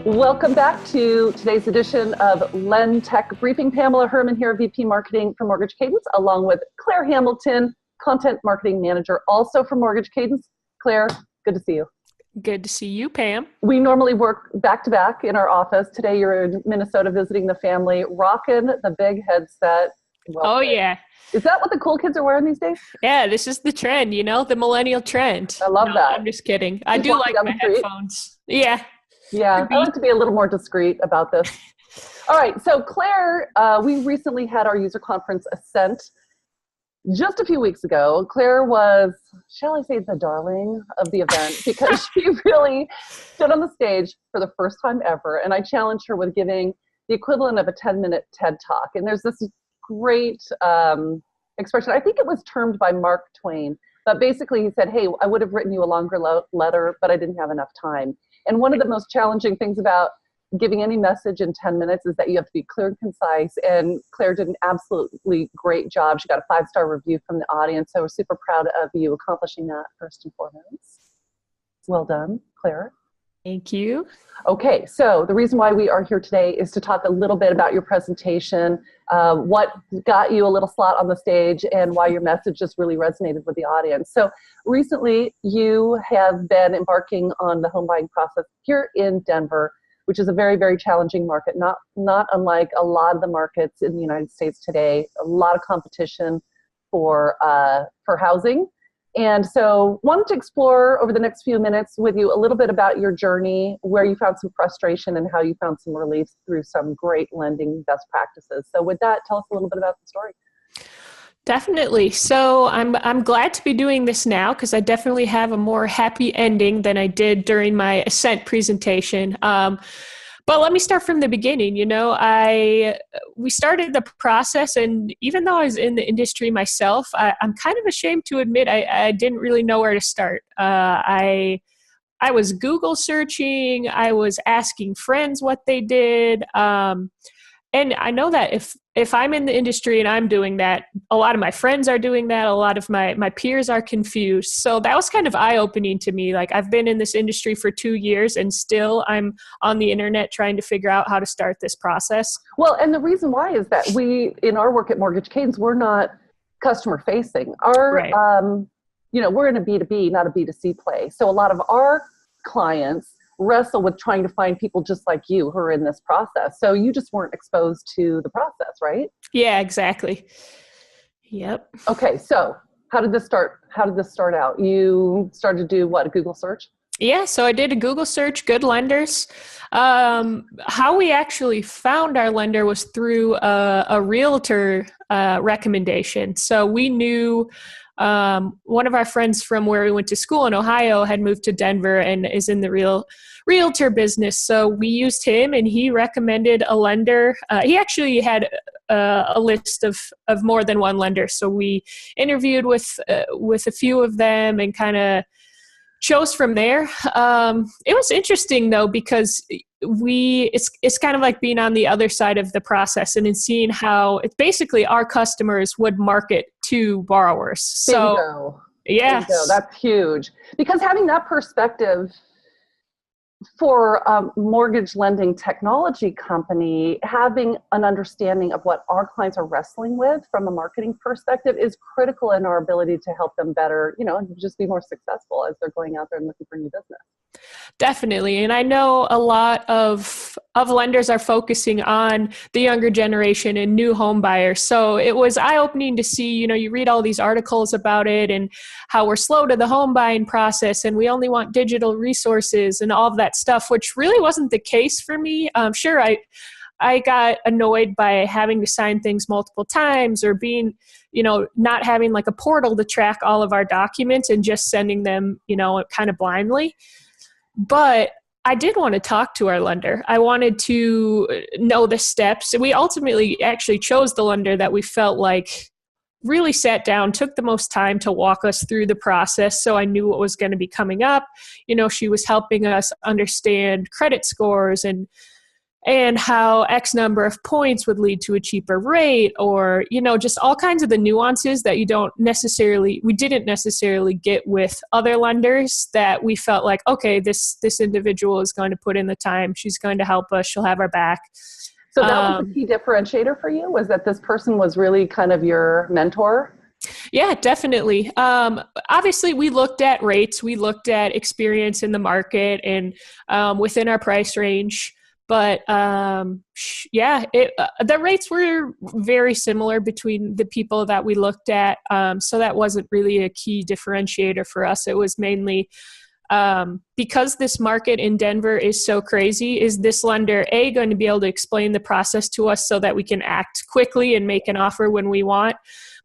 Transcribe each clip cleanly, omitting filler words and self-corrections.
Welcome back to today's edition of Lendtech Briefing. Pamela Herman here, VP Marketing for Mortgage Cadence, along with Claire Hamilton, Content Marketing Manager, also for Mortgage Cadence. Claire, good to see you. Good to see you, Pam. We normally work back-to-back in our office. Today you're in Minnesota visiting the family, rocking the big headset. Yeah. Is that what the cool kids are wearing these days? Yeah, this is the trend, the millennial trend. I love that. I'm just kidding. I do like my headphones. Yeah. Yeah, I like to be a little more discreet about this. All right, so Claire, we recently had our user conference Ascent just a few weeks ago. Claire was, shall I say, the darling of the event because she really stood on the stage for the first time ever, and I challenged her with giving the equivalent of a 10-minute TED Talk. And there's this great expression, I think it was termed by Mark Twain, but basically he said, hey, I would have written you a longer letter, but I didn't have enough time. And one of the most challenging things about giving any message in 10 minutes is that you have to be clear and concise. And Claire did an absolutely great job. She got a 5-star review from the audience. So we're super proud of you accomplishing that first and foremost. Well done, Claire. Thank you. Okay, so the reason why we are here today is to talk a little bit about your presentation, what got you a little slot on the stage, and why your message just really resonated with the audience. So recently, you have been embarking on the home buying process here in Denver, which is a very, very challenging market, not unlike a lot of the markets in the United States today. A lot of competition for housing. And so wanted to explore over the next few minutes with you a little bit about your journey, where you found some frustration and how you found some relief through some great lending best practices. So with that, tell us a little bit about the story. Definitely. So I'm glad to be doing this now because I definitely have a more happy ending than I did during my Ascent presentation. But let me start from the beginning. We started the process, and even though I was in the industry myself, I'm kind of ashamed to admit I didn't really know where to start. I was Google searching, I was asking friends what they did, and I know that if I'm in the industry and I'm doing that, a lot of my friends are doing that, a lot of my peers are confused. So that was kind of eye-opening to me. Like, I've been in this industry for 2 years and still I'm on the internet trying to figure out how to start this process. Well, and the reason why is that in our work at Mortgage Cadence, we're not customer facing. Right. We're in a B2B, not a B2C play. So a lot of our clients wrestle with trying to find people just like you who are in this process. So you just weren't exposed to the process, right? Yeah, exactly. Yep. Okay, so how did this start? How did this start out? You started to do what, a Google search? Yeah, so I did a Google search, good lenders. How we actually found our lender was through a realtor recommendation. So we knew one of our friends from where we went to school in Ohio had moved to Denver and is in the realtor business. So we used him, and he recommended a lender. He actually had a list of more than one lender. So we interviewed with a few of them and kind of chose from there. It was interesting though, because it's kind of like being on the other side of the process and in seeing how it's basically our customers would market to borrowers. So yeah, that's huge, because having that perspective for a mortgage lending technology company, having an understanding of what our clients are wrestling with from a marketing perspective is critical in our ability to help them better, just be more successful as they're going out there and looking for new business. Definitely. And I know a lot of lenders are focusing on the younger generation and new home buyers. So it was eye-opening to see, you read all these articles about it and how we're slow to the home buying process and we only want digital resources and all of that stuff, which really wasn't the case for me. Sure, I got annoyed by having to sign things multiple times or being, not having like a portal to track all of our documents and just sending them, kind of blindly. But I did want to talk to our lender. I wanted to know the steps. We ultimately actually chose the lender that we felt like really sat down, took the most time to walk us through the process. So I knew what was going to be coming up. She was helping us understand credit scores and and how X number of points would lead to a cheaper rate, or, just all kinds of the nuances that we didn't necessarily get with other lenders, that we felt like, okay, this individual is going to put in the time. She's going to help us. She'll have our back. So that was the key differentiator for you, was that this person was really kind of your mentor? Yeah, definitely. Obviously, we looked at rates, we looked at experience in the market and within our price range. But the rates were very similar between the people that we looked at. So that wasn't really a key differentiator for us. It was mainly because this market in Denver is so crazy, is this lender going to be able to explain the process to us so that we can act quickly and make an offer when we want?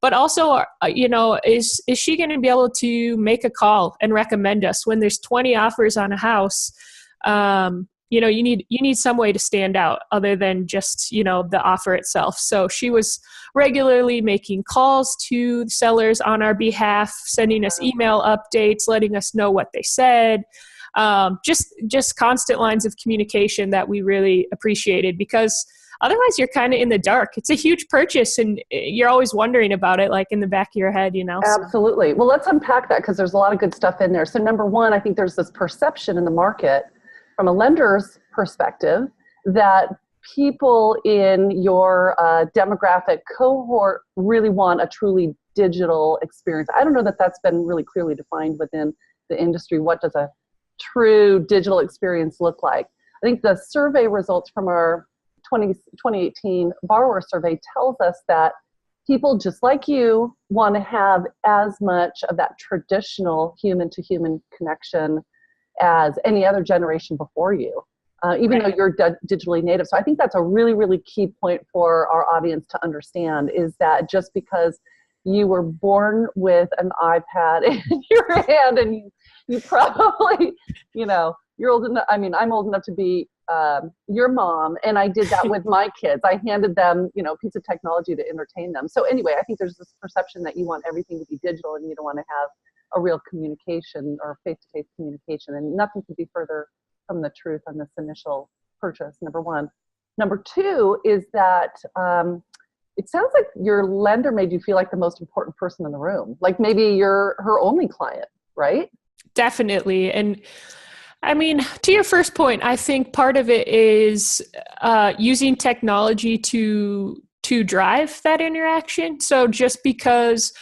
But also, is she going to be able to make a call and recommend us when there's 20 offers on a house? You need some way to stand out other than just, the offer itself. So she was regularly making calls to sellers on our behalf, sending us email updates, letting us know what they said. Just constant lines of communication that we really appreciated, because otherwise you're kind of in the dark. It's a huge purchase and you're always wondering about it, like in the back of your head, Absolutely. Well, let's unpack that, because there's a lot of good stuff in there. So number one, I think there's this perception in the market from a lender's perspective that people in your demographic cohort really want a truly digital experience. I don't know that that's been really clearly defined within the industry. What does a true digital experience look like? I think the survey results from our 2018 borrower survey tells us that people just like you want to have as much of that traditional human-to-human connection as any other generation before you, even though you're digitally native. So I think that's a really, really key point for our audience to understand, is that just because you were born with an iPad in your hand and you probably, you're old enough. I mean, I'm old enough to be your mom, and I did that with my kids. I handed them, a piece of technology to entertain them. So anyway, I think there's this perception that you want everything to be digital and you don't want to have a real communication or face-to-face communication, and nothing could be further from the truth on this initial purchase, number one. Number two is that it sounds like your lender made you feel like the most important person in the room, like maybe you're her only client, right? Definitely. And I mean, to your first point, I think part of it is using technology to drive that interaction. So just because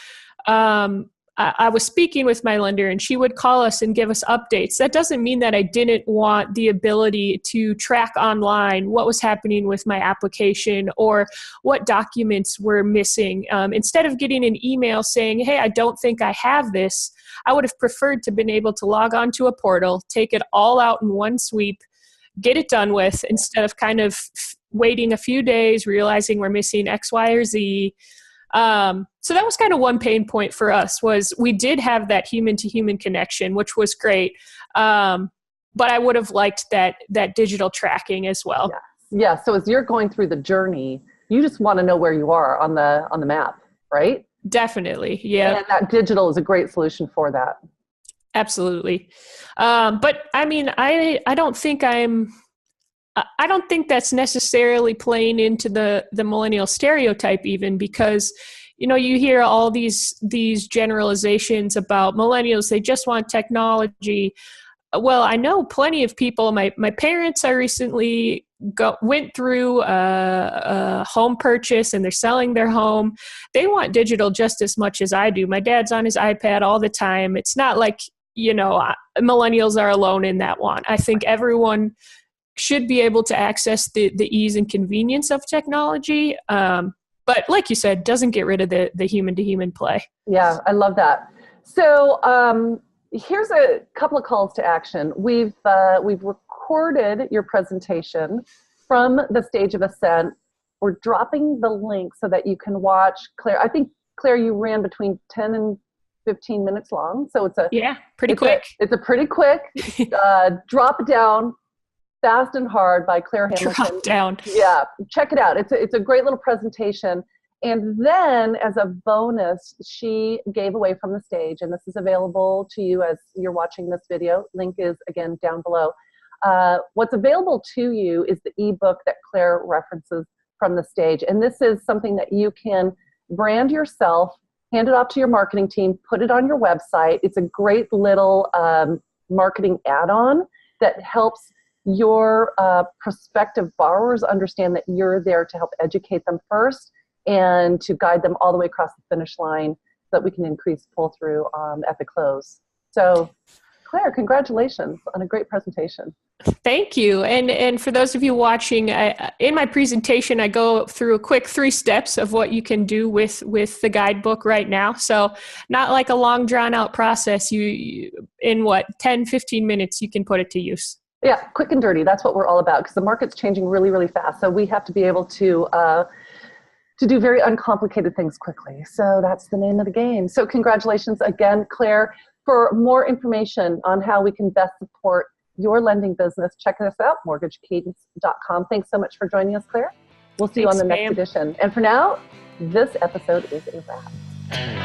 I was speaking with my lender and she would call us and give us updates, that doesn't mean that I didn't want the ability to track online what was happening with my application or what documents were missing. Instead of getting an email saying, hey, I don't think I have this, I would have preferred to been able to log on to a portal, take it all out in one sweep, get it done with, instead of kind of waiting a few days, realizing we're missing X, Y, or Z. So that was kind of one pain point for us, was we did have that human to human connection, which was great. But I would have liked that digital tracking as well. Yeah. So as you're going through the journey, you just want to know where you are on the map, right? Definitely. Yeah. And that digital is a great solution for that. Absolutely. But I mean, I don't think that's necessarily playing into the millennial stereotype, even, because, you hear all these generalizations about millennials. They just want technology. Well, I know plenty of people. My parents are recently went through a home purchase and they're selling their home. They want digital just as much as I do. My dad's on his iPad all the time. It's not like, millennials are alone in that want. I think everyone should be able to access the ease and convenience of technology. But like you said, doesn't get rid of the human-to-human play. Yeah, I love that. So here's a couple of calls to action. We've recorded your presentation from the stage of ascent. We're dropping the link so that you can watch Claire. I think, Claire, you ran between 10 and 15 minutes long. So it's pretty quick. It's a pretty quick drop down, Fast and Hard by Claire Hamilton. Drop down. Yeah, check it out. It's a great little presentation. And then as a bonus, she gave away from the stage, and this is available to you as you're watching this video. Link is, again, down below. what's available to you is the ebook that Claire references from the stage. And this is something that you can brand yourself, hand it off to your marketing team, put it on your website. It's a great little marketing add-on that helps your prospective borrers understand that you're there to help educate them first and to guide them all the way across the finish line so that we can increase pull-through at the close. So, Claire, congratulations on a great presentation. Thank you. And for those of you watching, in my presentation, I go through a quick 3 steps of what you can do with the guidebook right now. So not like a long drawn out process. You in 10, 15 minutes, you can put it to use. Yeah, quick and dirty. That's what we're all about because the market's changing really, really fast. So we have to be able to do very uncomplicated things quickly. So that's the name of the game. So congratulations again, Claire. For more information on how we can best support your lending business, check us out, mortgagecadence.com. Thanks so much for joining us, Claire. We'll see you on the next edition. And for now, this episode is a wrap.